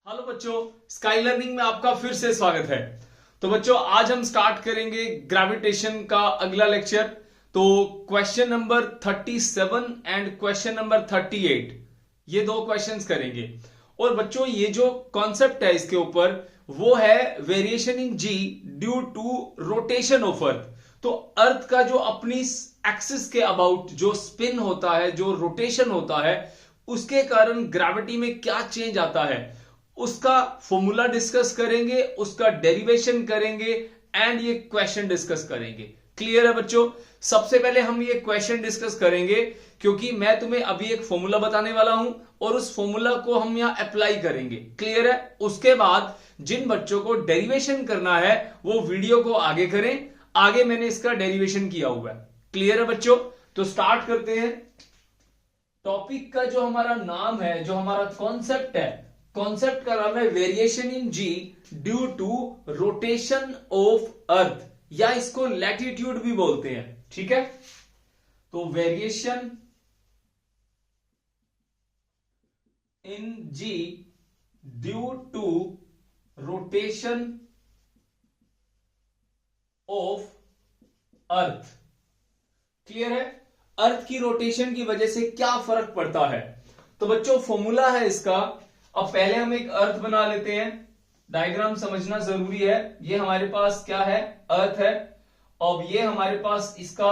Hello बच्चों, sky learning में आपका फिर से स्वागत है। तो बच्चों आज हम स्टार्ट करेंगे ग्रेविटेशन का अगला लेक्चर। तो question number 37 and question number 38 ये दो क्वेश्चंस करेंगे। और बच्चों ये जो कॉन्सेप्ट है इसके ऊपर वो है variation in G due to rotation of earth. तो अर्थ का जो अपनी एक्सिस के अबाउट जो स्पिन होता है, जो रोटेशन होता है, उसके कारण ग्रेविटी में क्या चेंज आता है उसका फॉर्मूला डिस्कस करेंगे, उसका डेरिवेशन करेंगे एंड ये क्वेश्चन डिस्कस करेंगे। क्लियर है बच्चों? सबसे पहले हम ये क्वेश्चन डिस्कस करेंगे क्योंकि मैं तुम्हें अभी एक फॉर्मूला बताने वाला हूं और उस फॉर्मूला को हम यहां अप्लाई करेंगे। क्लियर है? उसके बाद जिन बच्चों को डेरिवेशन करना है वो वीडियो को आगे करें, आगे मैंने इसका डेरिवेशन किया हुआ है। क्लियर है बच्चों? तो स्टार्ट करते हैं। टॉपिक का जो हमारा नाम है, जो हमारा कॉन्सेप्ट है, कॉन्सेप्ट का नाम है variation in G due to rotation of earth, या इसको लैटिट्यूड भी बोलते हैं। ठीक है? तो variation in G due to rotation of earth. Clear है? अर्थ की रोटेशन की वजह से क्या फर्क पड़ता है। तो बच्चों फॉर्मूला है इसका। अब पहले हम एक अर्थ बना लेते हैं। डायग्राम समझना जरूरी है। ये हमारे पास क्या है? अर्थ है। अब ये हमारे पास इसका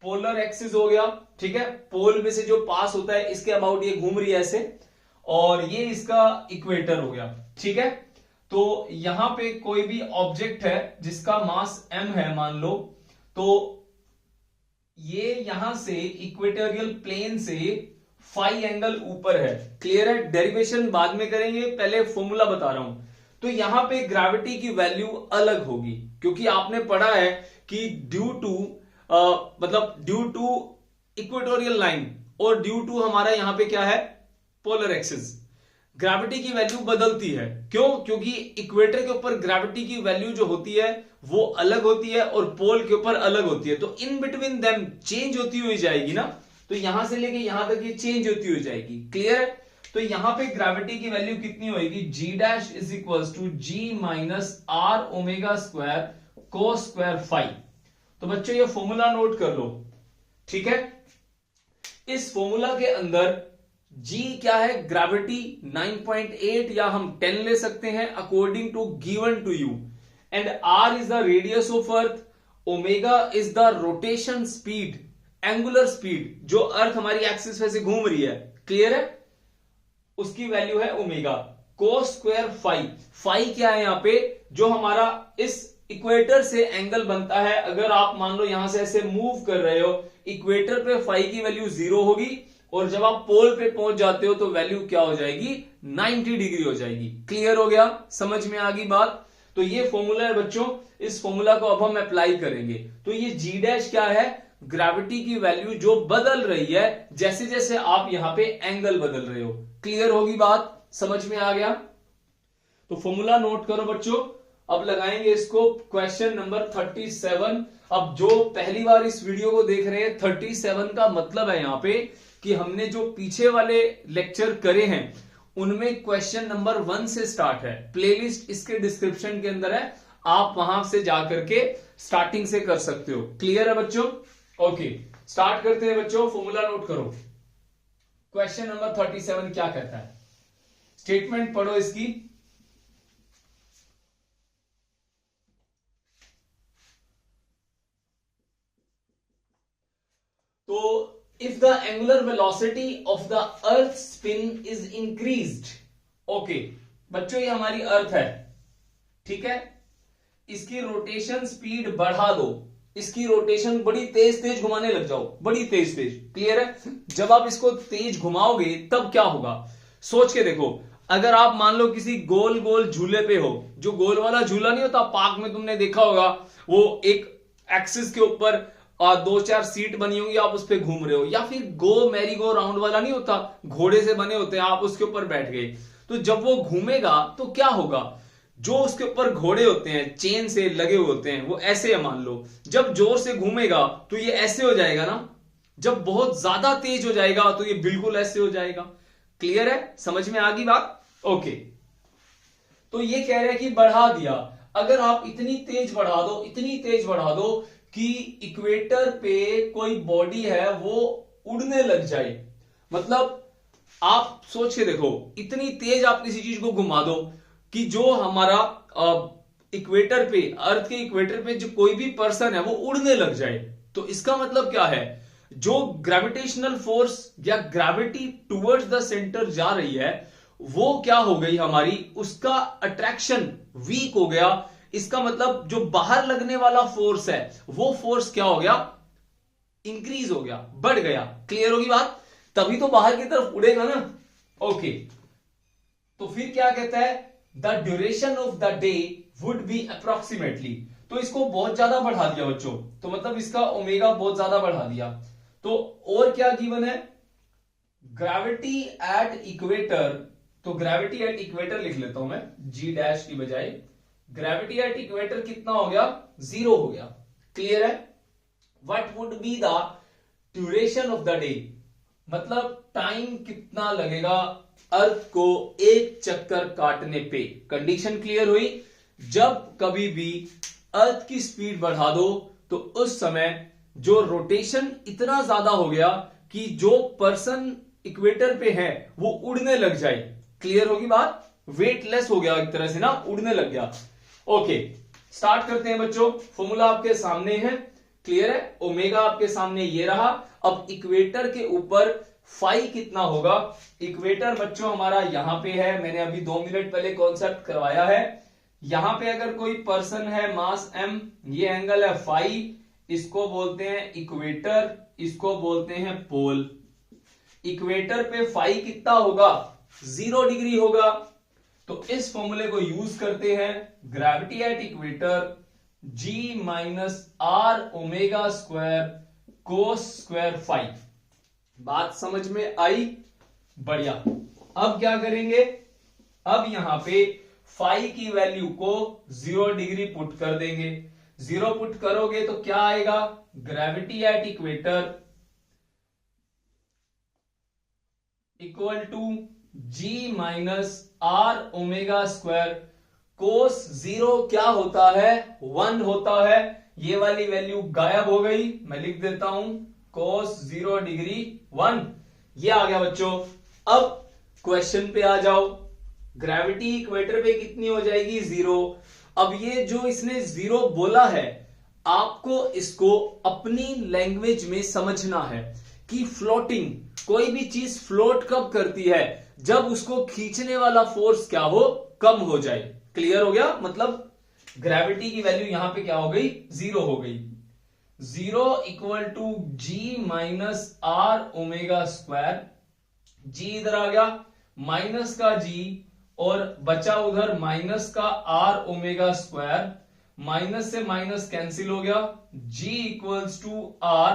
पोलर एक्सिस हो गया। ठीक है? पोल में से जो पास होता है इसके अबाउट ये घूम रही है ऐसे, और ये इसका इक्वेटर हो गया। ठीक है? तो यहां पे कोई भी ऑब्जेक्ट है जिसका मास m है मान लो, तो ये यहां से इक्वेटोरियल प्लेन से फाई एंगल ऊपर है। क्लियर है? डेरिवेशन बाद में करेंगे, पहले फॉर्मूला बता रहा हूं। तो यहां पे ग्रेविटी की वैल्यू अलग होगी क्योंकि आपने पढ़ा है कि due to due to equatorial line और ड्यू टू हमारा यहां पे क्या है? Polar axis. ग्रेविटी की वैल्यू बदलती है। क्यों? क्योंकि इक्वेटर के ऊपर ग्रेविटी की वैल्यू जो होती है वो अलग होती है और पोल के ऊपर अलग होती है। तो इन बिटवीन देम चेंज होती हुई जाएगी ना। तो यहां से लेके यहां तक ये चेंज होती हुई जाएगी। क्लियर है? तो यहां पे ग्रेविटी की वैल्यू कितनी होगी? G dash is equal to G minus are omega square cos square five. तो बच्चों ये फॉर्मूला नोट कर लो। ठीक है? इस फॉर्मूला के अंदर जी क्या है? ग्रेविटी 9.8 या हम 10 ले सकते हैं according to given to you, and R is the radius of earth, omega is the rotation speed, angular speed, जो अर्थ हमारी एक्सिस पे से घूम रही है। क्लियर है? उसकी वैल्यू है ओमेगा। कोस स्क्वायर फाइव, फाइव क्या है यहां पे? जो हमारा इस इक्वेटर से एंगल बनता है। अगर आप मान लो यहां से ऐसे मूव कर रहे हो, इक्वेटर पे फाइव की वैल्यू 0 होगी और जब आप पोल पे पहुंच जाते हो तो वैल्यू क्या हो जाएगी? 90 डिग्री हो जाएगी। क्लियर हो गया? समझ में आ गई बात? तो ये फॉर्मूला है बच्चों। इस फॉर्मूला को अब हम अप्लाई करेंगे। तो ये जी डैश क्या है? ग्रेविटी की वैल्यू जो बदल रही है जैसे जैसे आप यहां पे एंगल बदल रहे हो। क्लियर होगी बात? समझ में आ गया? तो फॉर्मूला नोट करो बच्चों। अब लगाएंगे इसको क्वेश्चन नंबर 37। अब जो पहली बार इस वीडियो को देख रहे हैं, 37 का मतलब है यहां पे कि हमने जो पीछे वाले लेक्चर करे हैं उनमें क्वेश्चन नंबर 1 से स्टार्ट है। प्लेलिस्ट इसके डिस्क्रिप्शन के अंदर है, आप वहां से जाकर के स्टार्टिंग से कर सकते हो। क्लियर है बच्चों? ओके, स्टार्ट करते हैं बच्चों। फॉर्मूला नोट करो। क्वेश्चन नंबर 37 क्या कहता है? स्टेटमेंट पढ़ो इसकी। तो if the angular velocity of the earth spin is increased, okay बच्चों ये हमारी अर्थ है। ठीक है? इसकी रोटेशन स्पीड बढ़ा दो, इसकी रोटेशन बड़ी तेज तेज घुमाने लग जाओ, बड़ी तेज तेज। क्लियर है? जब आप इसको तेज घुमाओगे तब क्या होगा? सोच के देखो। अगर आप मान लो किसी गोल गोल झूले पे हो, जो गोल वाला झूला नहीं होता पार्क में, तुमने देखा होगा, वो एक एक्सिस के ऊपर और 2-4 सीट बनी होंगी, आप उस पर घूम रहे हो, या फिर गो मैरी गो राउंड वाला नहीं होता, घोड़े से बने होते हैं, आप उसके ऊपर बैठ गए। तो जब वो घूमेगा तो क्या होगा? जो उसके ऊपर घोड़े होते हैं चेन से लगे हुए होते हैं वो ऐसे है मान लो, जब जोर से घूमेगा तो ये ऐसे हो जाएगा ना, जब बहुत ज्यादा तेज हो जाएगा तो ये बिल्कुल ऐसे हो जाएगा। क्लियर है? समझ में आ गई बात? ओके, तो ये कह रहे हैं कि बढ़ा दिया। अगर आप इतनी तेज बढ़ा दो, इतनी तेज बढ़ा दो कि इक्वेटर पे कोई बॉडी है वो उड़ने लग जाए, मतलब आप सोच के देखो, इतनी तेज आप किसी चीज को घुमा दो कि जो हमारा इक्वेटर पे, अर्थ के इक्वेटर पे जो कोई भी पर्सन है वो उड़ने लग जाए, तो इसका मतलब क्या है, जो ग्रेविटेशनल फोर्स या ग्रेविटी टुवर्ड्स द सेंटर जा रही है वो क्या हो गई हमारी, उसका अट्रैक्शन वीक हो गया। इसका मतलब जो बाहर लगने वाला फोर्स है वो फोर्स क्या हो गया, इंक्रीज हो गया, बढ़ गया। क्लियर होगी बात, तभी तो बाहर की तरफ उड़ेगा ना। ओके, तो फिर क्या कहता है, the duration of the day would be approximately, तो इसको बहुत ज्यादा बढ़ा दिया बच्चों, तो मतलब इसका ओमेगा बहुत ज्यादा बढ़ा दिया। तो और क्या गिवन है, ग्रेविटी एट इक्वेटर, तो ग्रेविटी एट इक्वेटर लिख लेता हूं मैं जी डैश की बजाय, ग्रेविटी एट इक्वेटर कितना हो गया, 0 हो गया। क्लियर है, what would be the duration of the day, मतलब टाइम कितना लगेगा अर्थ को एक चक्कर काटने पे। कंडीशन क्लियर हुई, जब कभी भी अर्थ की स्पीड बढ़ा दो तो उस समय जो रोटेशन इतना ज्यादा हो गया कि जो पर्सन इक्वेटर पे है वो उड़ने लग जाए। क्लियर होगी बात, वेटलेस हो गया एक तरह से ना, उड़ने लग गया। ओके, स्टार्ट करते हैं बच्चों, फॉर्मूला आपके सामने है, क्लियर है, ओमेगा आपके सामने ये रहा। अब इक्वेटर के ऊपर फाई कितना होगा, इक्वेटर बच्चों हमारा यहां पे है, मैंने अभी 2 मिनट पहले कॉन्सेप्ट करवाया है। यहां पे अगर कोई पर्सन है, मास m, ये एंगल है फाई, इसको बोलते हैं इक्वेटर, इसको बोलते हैं पोल। इक्वेटर पे फाई कितना होगा, 0 डिग्री होगा। तो इस फॉर्मूले को यूज करते हैं, gravity at equator G minus are omega square cos square phi. बात समझ में आई, बढ़िया। अब क्या करेंगे, अब यहां पे फाई की वैल्यू को 0 डिग्री पुट कर देंगे। 0 पुट करोगे तो क्या आएगा, gravity at equator equal to G minus are omega square cos 0 क्या होता है, 1 होता है। ये वाली वैल्यू गायब हो गई, मैं लिख देता हूं कोस 0 डिग्री 1, ये आ गया बच्चों। अब क्वेश्चन पे आ जाओ, ग्रेविटी इक्वेटर पे कितनी हो जाएगी, 0। अब ये जो इसने 0 बोला है, आपको इसको अपनी लैंग्वेज में समझना है कि फ्लोटिंग, कोई भी चीज फ्लोट कब करती है, जब उसको खींचने वाला फोर्स क्या हो, कम हो जाए। क्लियर हो गया, मतलब ग्रेविटी की वैल्यू यहां पे क्या हो गई, 0 हो गई। 0 equal to G minus are omega square, G इधर आ गया, माइनस का जी और बचा उधर माइनस का आर ओमेगा स्क्वायर, माइनस से माइनस कैंसिल हो गया, जी इक्वल्स टू आर।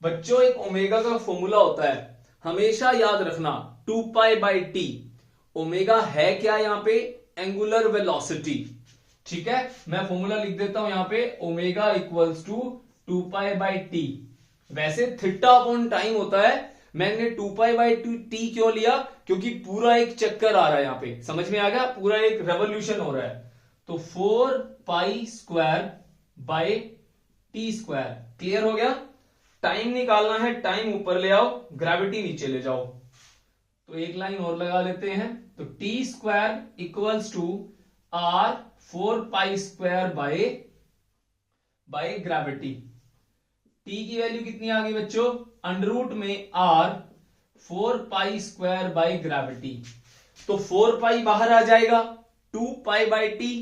बच्चों एक ओमेगा का फॉर्मूला होता है, हमेशा याद रखना, 2 पाई बाई टी। ओमेगा है क्या यहां पे, एंगुलर वेलोसिटी, ठीक है। मैं फॉर्मूला लिख देता हूं यहां पे, omega equals to 2 pi by T. वैसे थीटा अपॉन टाइम होता है, मैंने 2 पाई बाई टी क्यों लिया, क्योंकि पूरा एक चक्कर आ रहा है यहां पे, समझ में आ गया, पूरा एक रेवोल्यूशन हो रहा है। तो 4 pi square bye T square. Clear हो गया, टाइम निकालना है, टाइम ऊपर ले आओ, ग्रेविटी नीचे ले जाओ। तो एक लाइन और लगा लेते हैं, तो T square equals to R 4 pi square by gravity. T की वैल्यू कितनी आ गई बच्चों, अंडर रूट में R 4 pi square by gravity. तो 4 पाई बाहर आ जाएगा, 2 पाई बाय टी,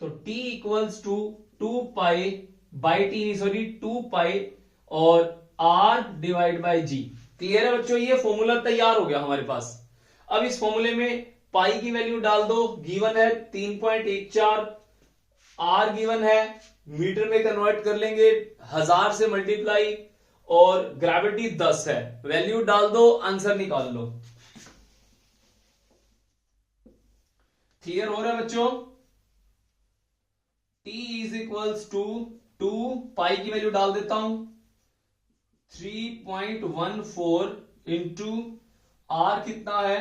तो T equals to 2 pi by T, sorry 2 pi और आर डिवाइड बाय जी। क्लियर है बच्चों, ये फॉर्मूला तैयार हो गया हमारे पास। अब इस फॉर्मूले में पाई की वैल्यू डाल दो, गिवन है 3.14, आर गिवन है, मीटर में कन्वर्ट कर लेंगे 1000 से मल्टीप्लाई, और ग्रेविटी 10 है, वैल्यू डाल दो, आंसर निकाल लो। क्लियर हो रहा है बच्चों, T इज इक्वल्स टू 2 पाई की वैल्यू डाल देता हूं 3.14 इंटू आर कितना है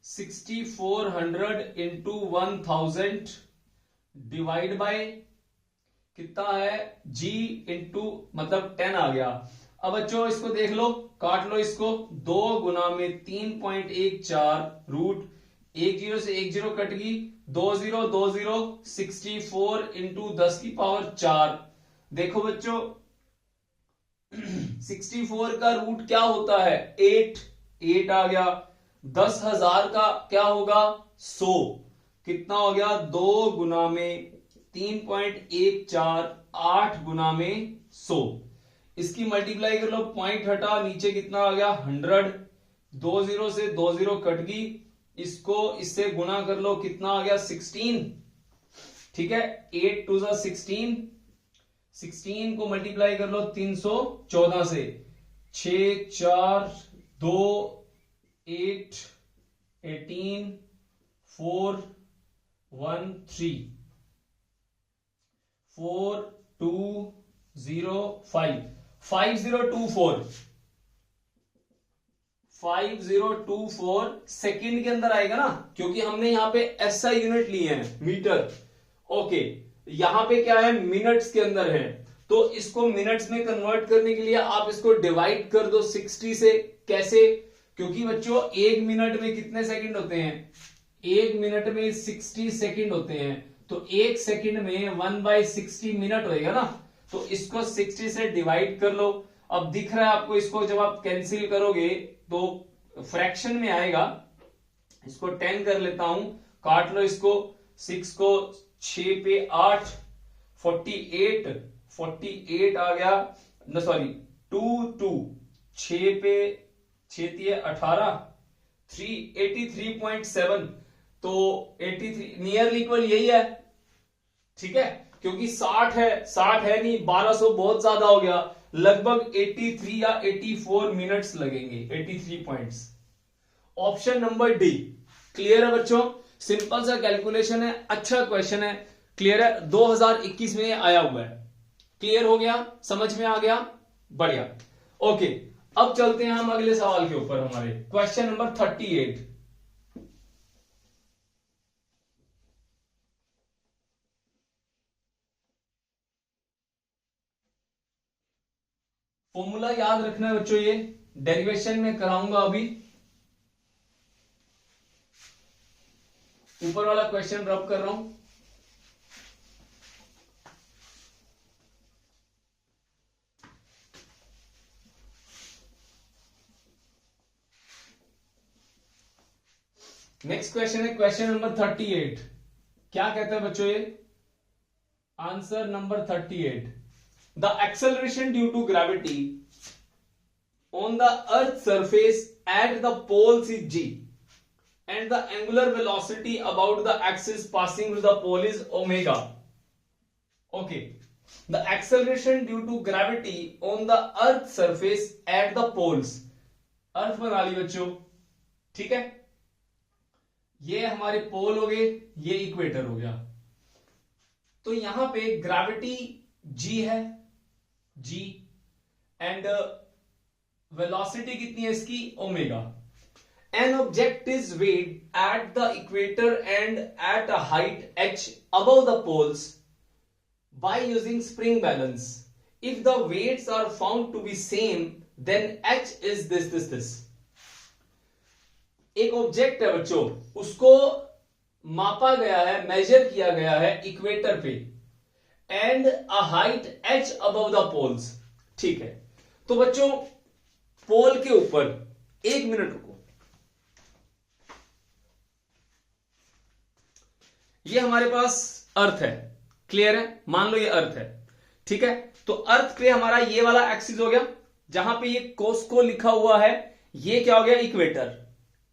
6400 इंटू 1000 डिवाइड बाय कितना है जी इंटू मतलब 10 आ गया। अब बच्चों इसको देख लो, काट लो इसको, 2 गुना में 3.14 रूट 10 से 10 कट गई, 20 64 इंटू 10 की पावर 4। देखो बच्चों 64 का रूट क्या होता है 8 आ गया। 10,000 का क्या होगा 100, कितना हो गया 2 गुना में 3.14 8 गुना में 100। इसकी मल्टीप्लाई कर लो, पॉइंट हटा, नीचे कितना आ गया 100, 20 से 20 कट गई, इसको इससे गुना कर लो, कितना आ गया 16। ठीक है 8 टू 16, 16 को मल्टीप्लाई कर लो 314 से, 6 4 2 8 18 4 1 3 4 2 0 5 5024 5024 सेकंड के अंदर आएगा ना, क्योंकि हमने यहां पे एसआई यूनिट लिए हैं मीटर। ओके यहां पे क्या है मिनट्स के अंदर है, तो इसको मिनट्स में कन्वर्ट करने के लिए आप इसको डिवाइड कर दो 60 से। कैसे, क्योंकि बच्चों 1 मिनट में कितने सेकंड होते हैं 1 मिनट में 60 सेकंड होते हैं, तो 1 सेकंड में 1/60 मिनट होएगा ना, तो इसको 60 से डिवाइड कर लो। अब दिख रहा है आपको, इसको जब आप कैंसिल करोगे तो फ्रैक्शन में आएगा, इसको 10 कर लेता हूं, काट लो इसको, 6 को 6 पे 8 48 आ गया, न सॉरी 2 6 पे 6 18 83.7, तो 83 नियरली इक्वल यही है। ठीक है क्योंकि 60 है नहीं, 1200 बहुत ज्यादा हो गया, लगभग 83 या 84 मिनट्स लगेंगे, 83 points. Option number D clear है बच्चों, सिंपल सा कैलकुलेशन है, अच्छा क्वेश्चन है, क्लियर है, 2021 में आया हुआ है। क्लियर हो गया, समझ में आ गया, बढ़िया। ओके अब चलते हैं हम अगले सवाल के ऊपर, हमारे क्वेश्चन नंबर 38। फॉर्मूला याद रखना है बच्चों, ये डेरिवेशन में कराऊंगा अभी, ऊपर वाला क्वेश्चन रब कर रहा हूं। नेक्स्ट क्वेश्चन है क्वेश्चन नंबर 38। क्या कहता है बच्चों ये, answer number 38, the acceleration due to gravity on the earth's surface at the poles is g and the angular velocity about the axis passing through the pole is omega. Okay, the acceleration due to gravity on the earth's surface at the poles, अर्थ बना ली बच्चों, ठीक है, ये हमारे पोल हो गए, ये equator हो गया, तो यहां पे ग्रेविटी g है, g एंड वेलोसिटी कितनी है इसकी omega. An object is weighed at the equator and at a height h above the poles by using spring balance. If the weights are found to be same, then h is this. एक object है बच्चों, उसको मापा गया है, major किया गया है इक्वेटर पे, and a height h above the poles। ठीक है, तो बच्चों पोल के ऊपर, 1 मिनट रुको, ये हमारे पास अर्थ है, क्लियर है, मान लो ये अर्थ है, ठीक है, तो अर्थ पे हमारा ये वाला एक्सिस हो गया, जहां पे ये कोस्को लिखा हुआ है, ये क्या हो गया इक्वेटर,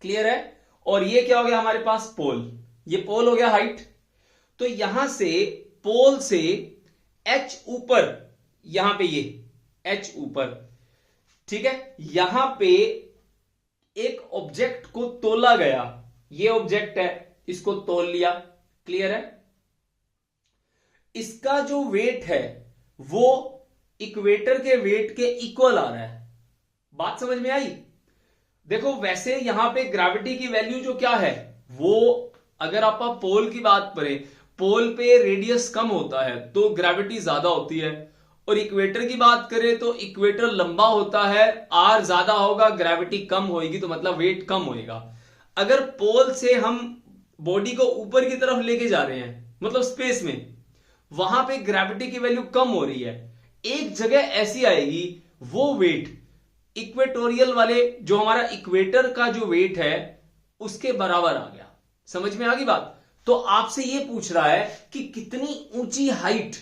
क्लियर है, और ये क्या हो गया हमारे पास पोल, ये पोल हो गया हाइट। तो यहां से पोल से h ऊपर, यहां पे ये h ऊपर, ठीक है, यहां पे एक ऑब्जेक्ट को तोला गया, ये ऑब्जेक्ट है, इसको तोल लिया, क्लियर है, इसका जो वेट है वो इक्वेटर के वेट के इक्वल आ रहा है, बात समझ में आई। देखो वैसे यहां पे ग्रेविटी की वैल्यू जो क्या है वो, अगर आप पोल की बात करें, पोल पे रेडियस कम होता है तो ग्रेविटी ज्यादा होती है, और इक्वेटर की बात करें तो इक्वेटर लंबा होता है, आर ज्यादा होगा, ग्रेविटी कम होगी, तो मतलब वेट कम होएगा। अगर पोल से हम बॉडी को ऊपर की तरफ लेके जा रहे हैं मतलब स्पेस में, वहां पे ग्रेविटी की वैल्यू कम हो रही है, एक जगह ऐसी आएगी वो वेट इक्वेटोरियल वाले जो हमारा इक्वेटर का जो वेट है उसके बराबर आ गया। समझ में आ गई बात? तो आपसे ये पूछ रहा है कि कितनी ऊंची हाइट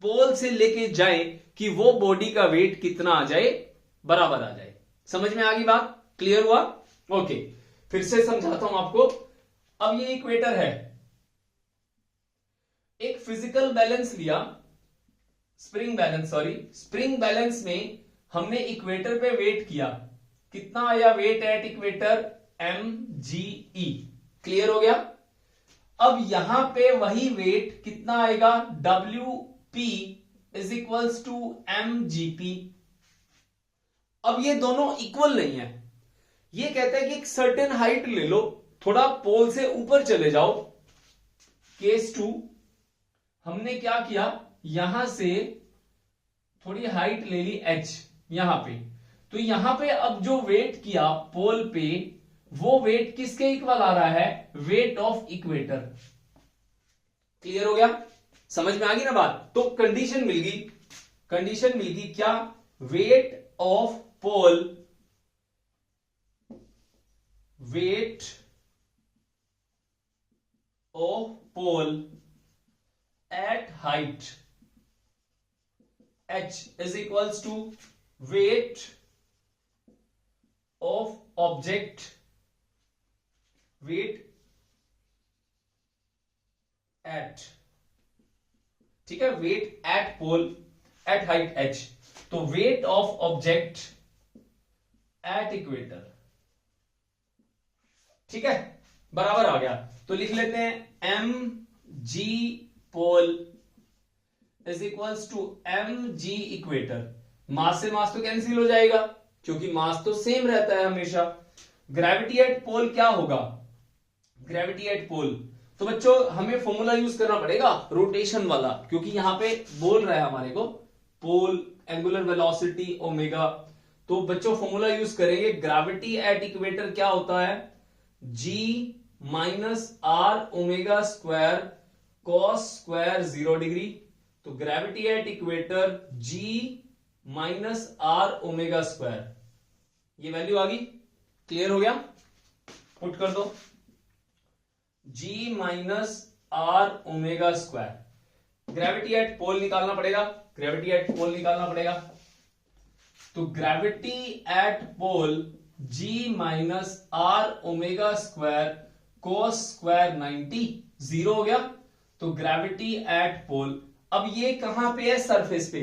पोल से लेके जाए कि वो बॉडी का वेट कितना आ जाए, बराबर आ जाए। समझ में आ गई बात? क्लियर हुआ? ओके, फिर से समझाता हूं आपको। अब ये इक्वेटर है, एक फिजिकल बैलेंस लिया, स्प्रिंग बैलेंस में हमने इक्वेटर पे वेट किया, कितना आया weight at equator? mge। Clear हो गया? अब यहां पे वही वेट कितना आएगा? wp is equals to mgp। अब ये दोनों इक्वल नहीं है, ये कहता है कि एक सर्टेन हाइट ले लो, थोड़ा पोल से ऊपर चले जाओ। केस 2, हमने क्या किया, यहां से थोड़ी हाइट ले ली h यहां पे, तो यहां पे अब जो वेट किया पोल पे, वो वेट किसके इक्वल आ रहा है? Weight of equator. क्लियर हो गया? समझ में आ गई ना बात? तो कंडीशन मिल गई क्या? Weight of pole, weight of pole at height h is equals to weight of object, weight at, ठीक है, weight at pole at height h, तो weight of object at equator, ठीक है, बराबर आ गया। तो लिख लेते हैं mg pole is equals to mg equator. Mass से मास तो कैंसिल हो जाएगा क्योंकि मास तो सेम रहता है हमेशा। ग्रेविटी एट पोल क्या होगा? ग्रेविटी एट पोल, तो बच्चों हमें फॉर्मूला यूज करना पड़ेगा रोटेशन वाला, क्योंकि यहां पे बोल रहा है हमारे को पोल एंगुलर वेलोसिटी ओमेगा, तो बच्चों फॉर्मूला यूज करेंगे। ग्रेविटी एट इक्वेटर क्या होता है? g minus are omega square cos square 0 degree. तो gravity at equator g minus are omega square, ये वैल्यू आ गई। क्लियर हो गया? पुट कर दो g minus are omega square. Gravity at pole निकालना पड़ेगा, ग्रेविटी एट पोल निकालना पड़ेगा। तो gravity at pole g minus are omega square cos square 90, 0 हो गया। तो ग्रेविटी एट पोल, अब ये कहां पे है? सरफेस पे।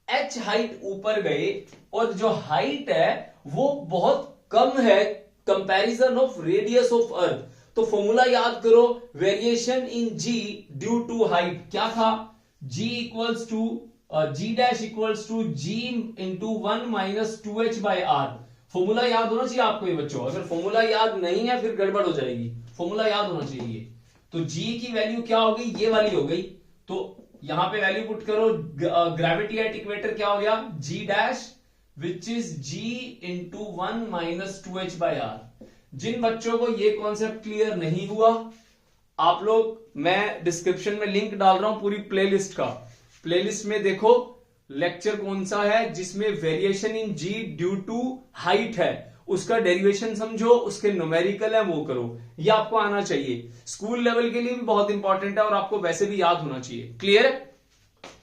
h हाइट ऊपर गए और जो हाइट है वो बहुत कम है comparison of radius of earth, तो फॉर्मूला याद करो, variation in g due to height क्या था? g equals to g dash equals to g into 1 minus 2h by r। Formula याद होना चाहिए आपको ये बच्चों, अगर फॉर्मूला याद नहीं है फिर गड़बड़ हो जाएगी, फॉर्मूला याद होना चाहिए। तो g की वैल्यू क्या हो गई? ये वाली हो गई। तो यहां पे वैल्यू पुट करो, ग्रेविटी एट इक्वेटर क्या हो गया? g dash which is g into 1 minus 2h by r। जिन बच्चों को ये कॉन्सेप्ट क्लियर नहीं हुआ, आप लोग, मैं डिस्क्रिप्शन में लिंक डाल रहा हूं पूरी प्लेलिस्ट का, प्लेलिस्ट में देखो लेक्चर कौन सा है जिसमें variation in g due to height है, उसका डेरिवेशन समझो, उसके न्यूमेरिकल है वो करो, ये आपको आना चाहिए। स्कूल लेवल के लिए भी बहुत इंपॉर्टेंट है और आपको वैसे भी याद होना चाहिए। क्लियर है?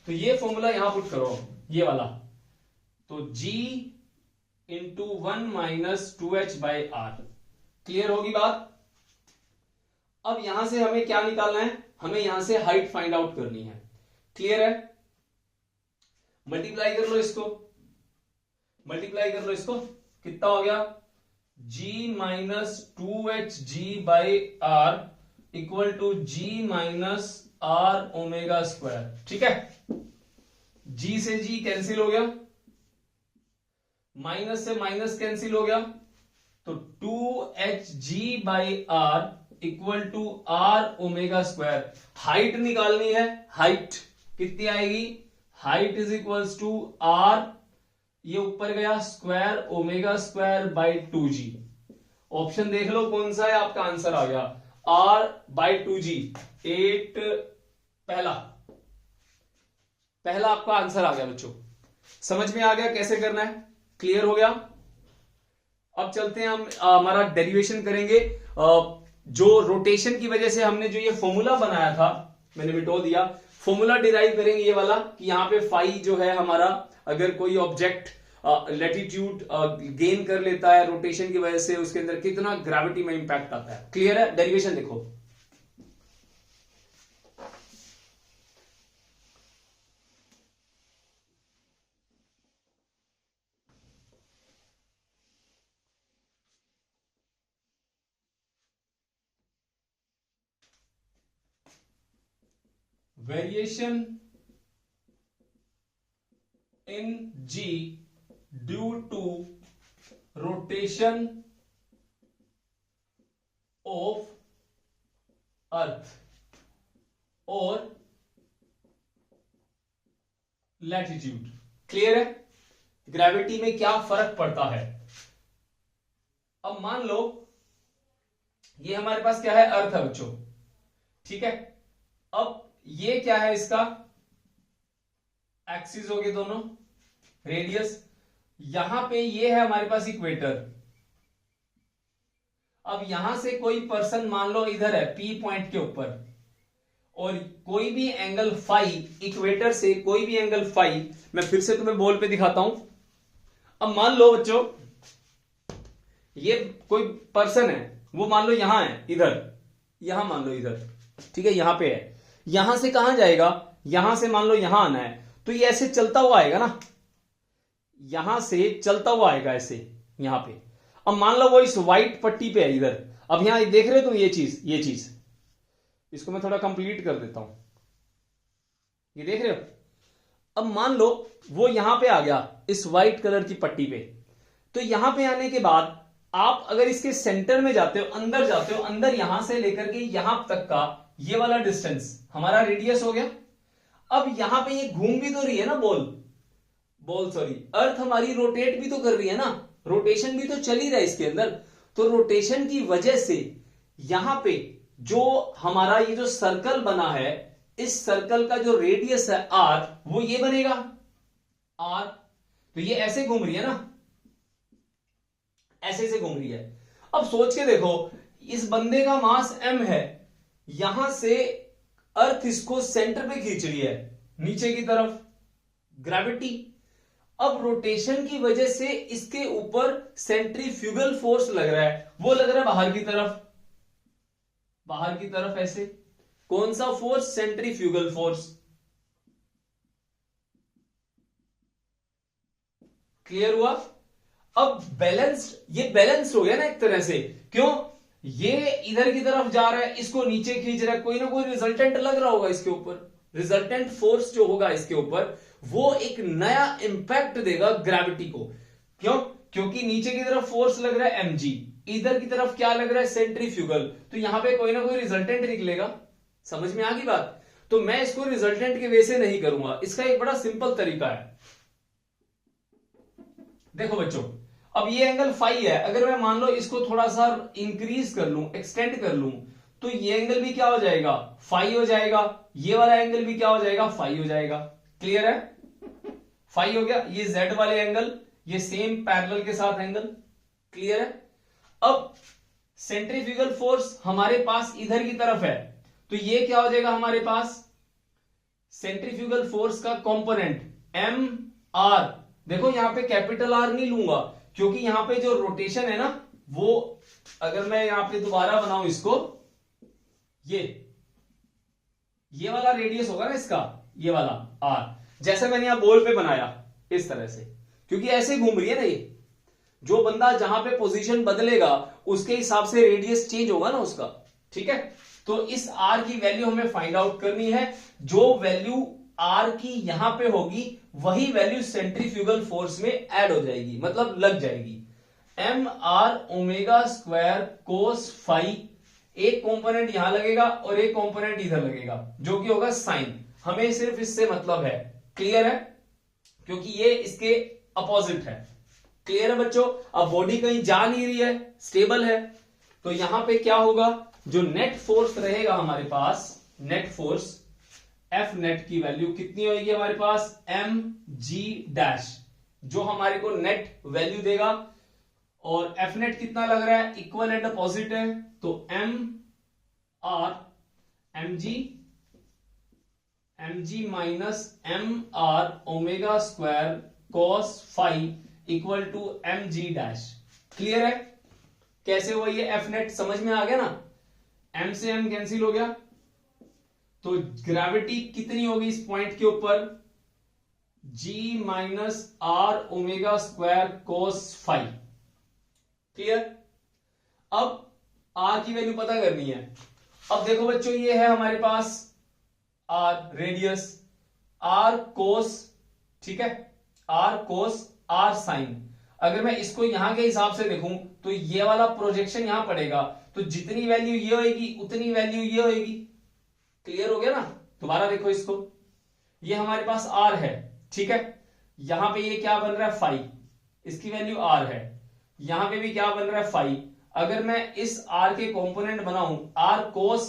तो ये फॉर्मूला यहां पुट करो, ये वाला, तो g into 1 minus 2h by r। Clear होगी बात? अब यहां से हमें क्या निकालना है? हमें यहां से हाइट फाइंड आउट करनी है। क्लियर है? मल्टीप्लाई कर लो इसको, मल्टीप्लाई कर लो इसको, कितना हो गया? g minus 2hg by R equal to g minus are omega square. ठीक है, g से g कैंसिल हो गया, माइनस से माइनस कैंसिल हो गया, तो 2hg/r equal to r omega square. Height निकालनी है, हाइट कितनी आएगी, height is equals to r, ये ऊपर गया square omega square by 2g। Option देख लो कौन सा है, आपका आंसर आ गया r/2g। 8 पहला आपका आंसर आ गया बच्चों। समझ में आ गया कैसे करना है, क्लियर हो गया। अब चलते हैं हम हमारा डेरिवेशन करेंगे। जो रोटेशन की वजह से हमने जो ये फॉर्मूला बनाया था, मैंने मिटो दिया, फॉर्मूला डिराइव करेंगे ये वाला कि यहां पे फाई जो है हमारा, अगर कोई ऑब्जेक्ट लैटिट्यूड गेन कर लेता है रोटेशन की वजह से, उसके अंदर कितना ग्रेविटी में इंपैक्ट आता है। क्लियर है, डेरिवेशन देखो। Variation in G due to rotation of earth or latitude। Clear है, ग्रेविटी में क्या फर्क पड़ता है। अब मान लो ये हमारे पास क्या है, अर्थ है बच्चों, ठीक है। अब ये क्या है, इसका एक्सिस हो गए दोनों, रेडियस। यहां पे ये है हमारे पास इक्वेटर। अब यहां से कोई पर्सन मान लो इधर है P पॉइंट के ऊपर, और कोई भी एंगल फाई, इक्वेटर से कोई भी एंगल फाई, मैं फिर से तुम्हें बॉल पे दिखाता हूं। अब मान लो बच्चों ये कोई पर्सन है, वो मान लो यहां है, इधर, यहां मान लो इधर, ठीक है, यहां पे है। यहां से कहां जाएगा, यहां से मान लो यहां आना है, तो ये ऐसे चलता हुआ आएगा ना, यहां से चलता हुआ आएगा ऐसे यहां पे। अब मान लो वो इस व्हाइट पट्टी पे है इधर। अब यहां देख रहे हो तुम, ये चीज इसको मैं थोड़ा कंप्लीट कर देता हूं, ये देख रहे हो। अब मान लो वो यहां पे आ गया इस व्हाइट कलर की पट्टी पे, तो यहां पे आने के बाद आप अगर इसके सेंटर में जाते हो, अंदर जाते हो, अंदर यहां से लेकर के यहां तक का ये वाला डिस्टेंस हमारा रेडियस हो गया। अब यहां पे ये घूम भी तो रही है ना, अर्थ हमारी रोटेट भी तो कर रही है ना, रोटेशन भी तो चल ही रहा है इसके अंदर। तो रोटेशन की वजह से यहां पे जो हमारा ये जो सर्कल बना है, इस सर्कल का जो रेडियस है r, वो ये बनेगा r। तो ये ऐसे घूम रही है ना, ऐसे घूम रही है। अब सोच के देखो, इस बंदे का मास m है, यहां से अर्थ इसको सेंटर पे खींच रही है नीचे की तरफ, ग्रेविटी। अब रोटेशन की वजह से इसके ऊपर सेंट्रीफ्यूगल फोर्स लग रहा है, वो लग रहा है बाहर की तरफ ऐसे। कौन सा फोर्स, सेंट्रीफ्यूगल फोर्स। क्लियर हुआ। अब ये बैलेंस्ड हो गया ना एक तरह से। क्यों, ये इधर की तरफ जा रहा है, इसको नीचे खींच रहा है, कोई ना कोई रिजल्टेंट लग रहा होगा इसके ऊपर। रिजल्टेंट फोर्स जो होगा इसके ऊपर, वो एक नया इंपैक्ट देगा ग्रेविटी को। क्यों, क्योंकि नीचे की तरफ फोर्स लग रहा है mg, इधर की तरफ क्या लग रहा है, सेंट्रीफ्यूगल। तो यहां पे कोई ना कोई रिजल्टेंट निकलेगा। समझ में आ गई बात। तो मैं इसको रिजल्टेंट के वे से नहीं करूंगा, इसका एक बड़ा सिंपल तरीका है। देखो बच्चों, अब ये एंगल फाई है, अगर मैं मान लो इसको थोड़ा सा इंक्रीज कर लूं, एक्सटेंड कर लूं, तो ये एंगल भी क्या हो जाएगा, फाई हो जाएगा। ये वाला एंगल भी क्या हो जाएगा, फाई हो जाएगा। क्लियर है, फाई हो गया। ये जेड वाले एंगल, ये सेम पैरेलल के साथ एंगल। क्लियर है। अब सेंट्रीफ्यूगल फोर्स हमारे पास इधर की तरफ है, तो ये क्या हो जाएगा हमारे पास, सेंट्रीफ्यूगल फोर्स का कंपोनेंट एम आर। देखो यहां पे कैपिटल आर नहीं लूंगा, क्योंकि यहां पे जो रोटेशन है ना, वो अगर मैं यहां पे दोबारा बनाऊं इसको, ये वाला रेडियस होगा ना इसका, ये वाला आर, जैसे मैंने यहां बॉल पे बनाया इस तरह से, क्योंकि ऐसे घूम रही है ना ये। जो बंदा जहां पे पोजीशन बदलेगा उसके हिसाब से रेडियस चेंज होगा ना उसका। ठीक है, तो इस आर की वैल्यू हमें फाइंड आउट करनी है। जो वैल्यू आर की यहां पे होगी, वही वैल्यू सेंट्रीफ्यूगल फोर्स में ऐड हो जाएगी, मतलब लग जाएगी। M R omega square cos phi, एक कंपोनेंट यहां लगेगा और एक कंपोनेंट इधर लगेगा जो कि होगा साइन। हमें सिर्फ इससे मतलब है, क्लियर है, क्योंकि ये इसके अपोजिट है। क्लियर है बच्चों? अब बॉडी कहीं जा नहीं रही है, स्टेबल है, तो यहां पे क्या होगा, जो नेट फोर्स रहेगा हमारे पास, नेट फोर्स एफ नेट की वैल्यू कितनी होगी हमारे पास, एम जी डैश, जो हमारे को नेट वैल्यू देगा। और एफ नेट कितना लग रहा है, इक्वल एंड अपोजिट है, तो M R M G minus M R omega square cos phi equal to M G dash. Clear है? कैसे हुआ ये एफ नेट, समझ में आ गया ना? एम से एम कैंसिल हो गया, तो ग्रेविटी कितनी होगी इस पॉइंट के ऊपर, G minus are omega square cos phi. Clear? अब आर की वैल्यू पता करनी है। अब देखो बच्चों, ये है हमारे पास आर रेडियस, आर कोस, ठीक है, आर कोस आर साइन। अगर मैं इसको यहां के हिसाब से देखूं तो ये वाला प्रोजेक्शन यहां पड़ेगा, तो जितनी वैल्यू ये होगी उतनी वैल्यू ये होगी। क्लियर हो गया ना? दोबारा देखो इसको, ये हमारे पास आर है, ठीक है, यहां पे ये क्या बन रहा है, फाई, इसकी वैल्यू आर है, यहां पे भी क्या बन रहा है, फाई। अगर मैं इस आर के कंपोनेंट बनाऊं, आर कोस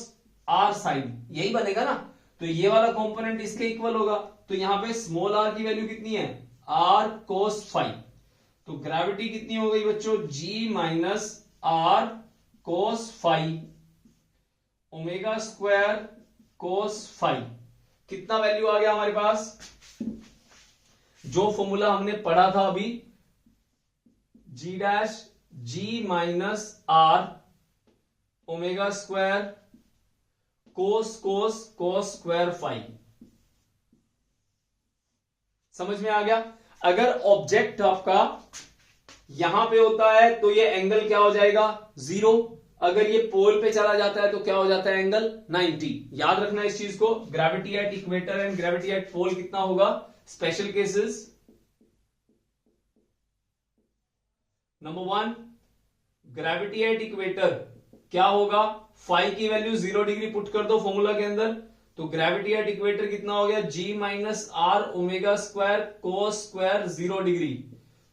आर साइन, यही बनेगा ना, तो ये वाला कंपोनेंट इसके इक्वल होगा, तो यहां पे स्मॉल आर की वैल्यू कितनी है, आर कोस फाई। तो ग्रेविटी कितनी हो गई बच्चों, g minus r cos phi omega square cos phi. कितना वैल्यू आ गया हमारे पास, जो फॉर्मूला हमने पढ़ा था अभी, g dash g minus are omega square cos cos cos square phi. समझ में आ गया? अगर ऑब्जेक्ट आपका यहां पे होता है तो ये एंगल क्या हो जाएगा, 0। अगर ये पोल पे चला जाता है तो क्या हो जाता है, एंगल 90। याद रखना इस चीज को, gravity at equator and gravity at pole कितना होगा, special cases. Number 1, gravity at equator क्या होगा, फाई की वैल्यू 0 डिग्री पुट कर दो फॉर्मूला के अंदर, तो ग्रेविटी एट इक्वेटर कितना हो गया, g minus are omega square cos square 0 degree.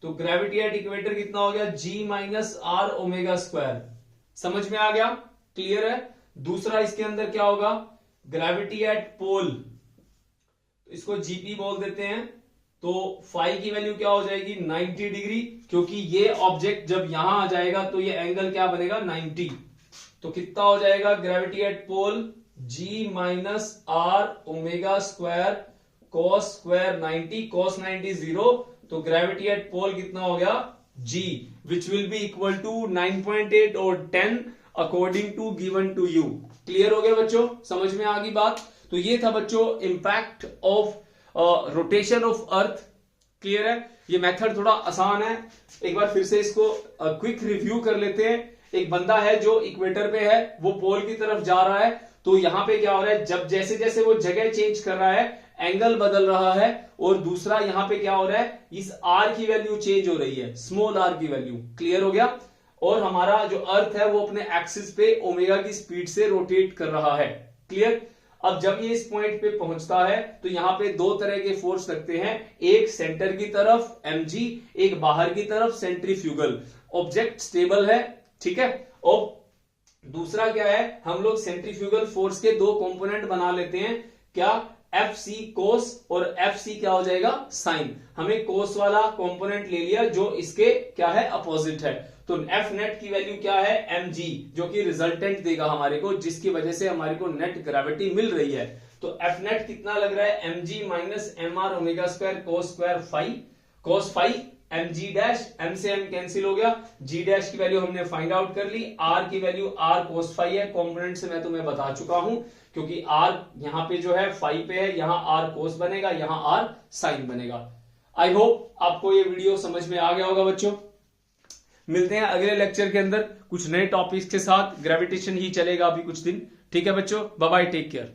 तो ग्रेविटी एट इक्वेटर कितना हो गया, g minus are omega square. समझ में आ गया? क्लियर है? दूसरा इसके अंदर क्या होगा, ग्रेविटी एट पोल, इसको जीपी बोल देते हैं, तो फाई की वैल्यू क्या हो जाएगी, 90 डिग्री, क्योंकि ये ऑब्जेक्ट जब यहां आ जाएगा तो ये एंगल क्या बनेगा, 90। तो कितना हो जाएगा gravity at pole, g minus are omega square cos square 90, cos 90 0, तो ग्रेविटी एट पोल कितना हो गया, g, which will be equal to 9.8 और 10 according to given to you. Clear हो गया बच्चों? समझ में आ गई बात? तो ये था बच्चों impact of rotation of earth. Clear है? ये मेथड थोड़ा आसान है, एक बार फिर से इसको क्विक रिव्यू कर लेते हैं। एक बंदा है जो इक्वेटर पे है, वो पोल की तरफ जा रहा है, तो यहां पे क्या हो रहा है, जब जैसे जैसे वो जगह चेंज कर रहा है एंगल बदल रहा है, और दूसरा यहां पे क्या हो रहा है, इस आर की वैल्यू चेंज हो रही है, स्मॉल आर की वैल्यू। क्लियर हो गया? और हमारा जो अर्थ है वो अपने एक्सिस पे ओमेगा की स्पीड से रोटेट कर रहा है। क्लियर? अब जब ये इस पॉइंट पे पहुंचता है तो यहां पे दो तरह के फोर्स लगते हैं, एक सेंटर की तरफ mg, एक बाहर की तरफ सेंट्रीफ्यूगल। ऑब्जेक्ट स्टेबल है, ठीक है, और दूसरा क्या है, हम लोग सेंट्रीफ्यूगल फोर्स के दो कंपोनेंट बना लेते हैं, क्या, एफ सी कोस और एफ सी क्या हो जाएगा, साइन। हमें कोस वाला कंपोनेंट ले लिया जो इसके क्या है, अपोजिट है। तो एफ नेट की वैल्यू क्या है, एम जी, जो कि रिजल्टेंट देगा हमारे को, जिसकी वजह से हमारे को नेट ग्रेविटी मिल रही है। तो एफ नेट कितना लग रहा है, M G minus M R omega square cos square phi, cos phi M G dash, M से एम कैंसिल हो गया, जी डैश की वैल्यू हमने फाइंड आउट कर ली, आर की वैल्यू आर कोस फाई है, कॉम्पोनेंट से मैं तुम्हें बता चुका हूं, क्योंकि आर यहां पे जो है फाई पे है, यहां आर कोस बनेगा, यहां आर साइन बनेगा। आई होप आपको ये वीडियो समझ में आ गया होगा बच्चों। मिलते हैं अगले लेक्चर के अंदर कुछ नए टॉपिक्स के साथ, ग्रेविटेशन ही चलेगा अभी कुछ दिन। ठीक है बच्चों, बाय बाय, टेक केयर।